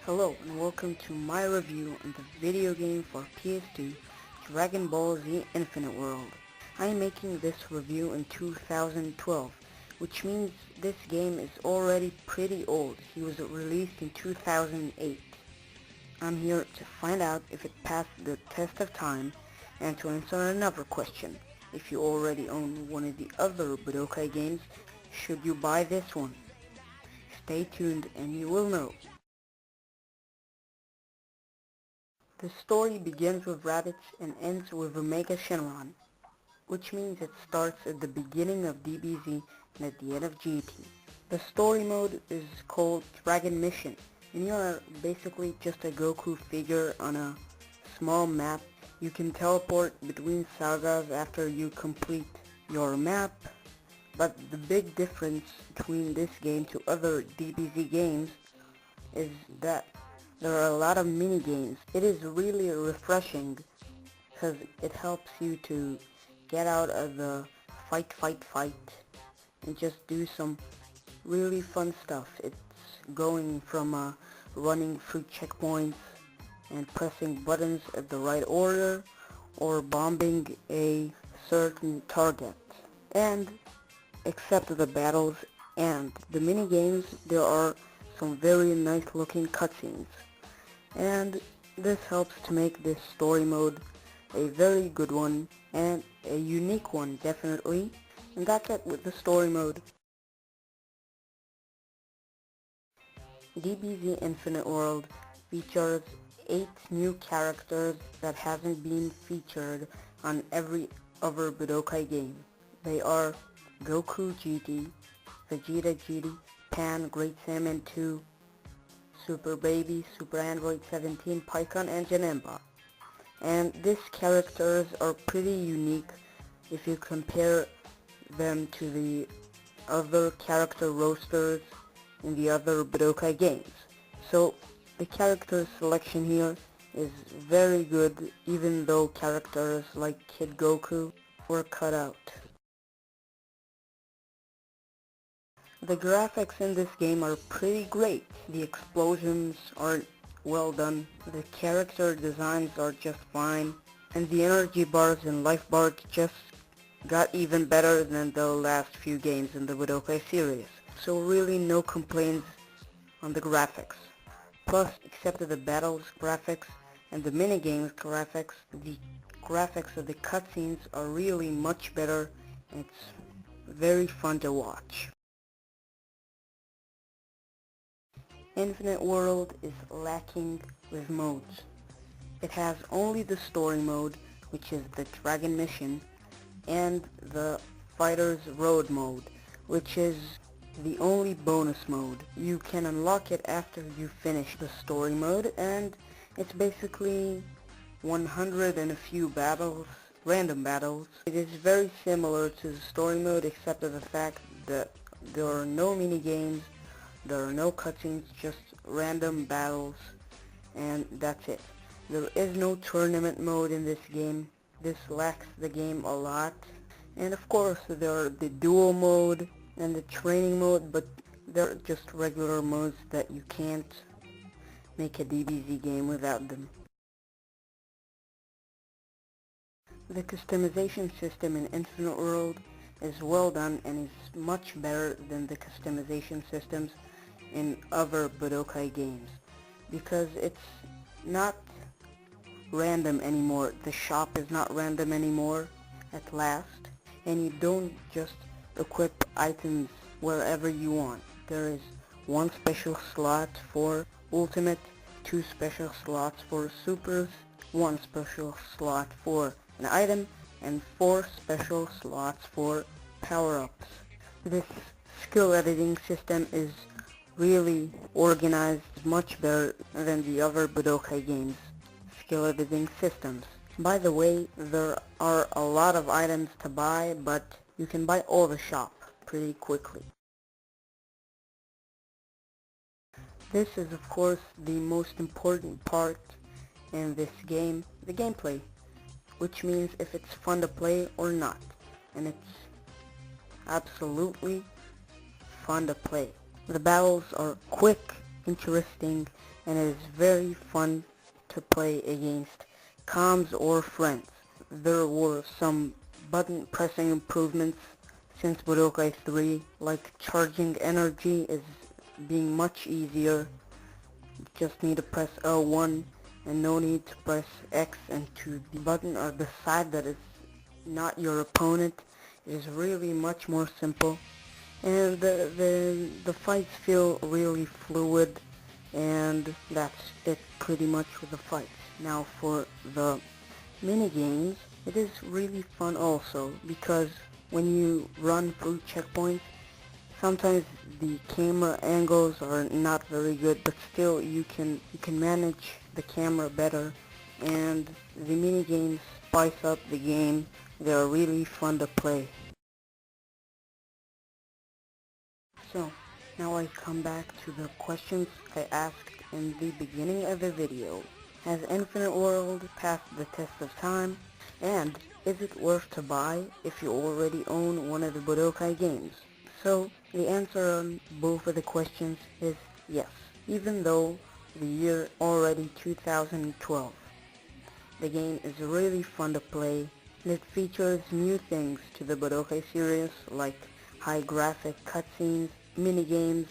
Hello and welcome to my review on the video game for PS2, Dragon Ball Z Infinite World. I am making this review in 2012, which means this game is already pretty old. He was released in 2008. I'm here to find out if it passed the test of time and to answer another question. If you already own one of the other budokai games, should you buy this one? Stay tuned and you will know. The story begins with rabbits and ends with Omega Shenron, which means it starts at the beginning of DBZ and at the end of GT. The story mode is called Dragon Mission, and you are basically just a Goku figure on a small map. You can teleport between sagas after you complete your map, but the big difference between this game to other DBZ games is that there are a lot of mini games. It is really refreshing because it helps you to get out of the fight and just do some really fun stuff. It's going from running through checkpoints and pressing buttons at the right order or bombing a certain target. And except the battles and the mini games, there are some very nice looking cutscenes, and this helps to make this story mode a very good one and a unique one, definitely. And that's it with the story mode. DBZ Infinite World features 8 new characters that haven't been featured on every other budokai game. They are Goku GT, Vegeta GT, Pan, Great Salmon 2, Super Baby, Super Android 17, Pycon, and Janemba. And these characters are pretty unique if you compare them to the other character rosters in the other budokai games. So the character selection here is very good, even though characters like Kid Goku were cut out. The graphics in this game are pretty great. The explosions are well done, the character designs are just fine, and the energy bars and life bars just got even better than the last few games in the budokai series. So really no complaints on the graphics. Plus, except for the battles graphics and the minigames graphics, the graphics of the cutscenes are really much better, and it's very fun to watch. Infinite World is lacking with modes. It has only the story mode, which is the Dragon Mission, and the Fighter's Road mode, which is the only bonus mode. You can unlock it after you finish the story mode, and it's basically 100 and a few battles, random battles. It is very similar to the story mode except for the fact that there are no mini games, there are no cutscenes, just random battles, and that's it. There is no tournament mode in this game. This lacks the game a lot. And of course there are the duel mode and the training mode, but they're just regular modes that you can't make a DBZ game without them. The customization system in Infinite World is well done and is much better than the customization systems in other budokai games, because it's not random anymore. The shop is not random anymore at last, and you don't just equip items wherever you want. There is one special slot for Ultimate, 2 special slots for Supers, 1 special slot for an item, and 4 special slots for power-ups. This skill editing system is really organized much better than the other budokai games' skill editing systems. By the way, there are a lot of items to buy, but you can buy all the shop pretty quickly. This is of course the most important part in this game, the gameplay, which means if it's fun to play or not, and it's absolutely fun to play. The battles are quick, interesting, and it is very fun to play against comms or friends. There were some button pressing improvements since Budokai 3, like charging energy is being much easier. You just need to press L1 and no need to press X and to the button or the side that is not your opponent. It is really much more simple, and the fights feel really fluid, and that's it pretty much with the fights. Now for the mini games, it is really fun also, because when you run through checkpoints, sometimes the camera angles are not very good, but still you can manage the camera better, and the mini games spice up the game. They are really fun to play. So, now I come back to the questions I asked in the beginning of the video. Has Infinite World passed the test of time? And is it worth to buy if you already own one of the Budokai games? So, the answer on both of the questions is yes, even though the year already 2012. The game is really fun to play, and it features new things to the Budokai series like high graphic cutscenes, minigames,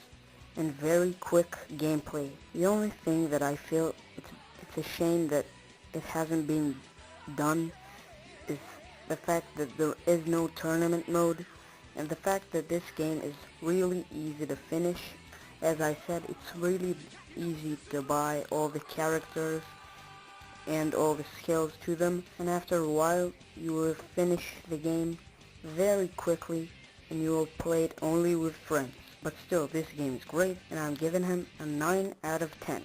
and very quick gameplay. The only thing that I feel it's a shame that it hasn't been done is the fact that there is no tournament mode, and the fact that this game is really easy to finish. As I said, it's really easy to buy all the characters and all the skills to them, and after a while you will finish the game very quickly and you will play it only with friends. But still, this game is great, and I'm giving him a 9 out of 10.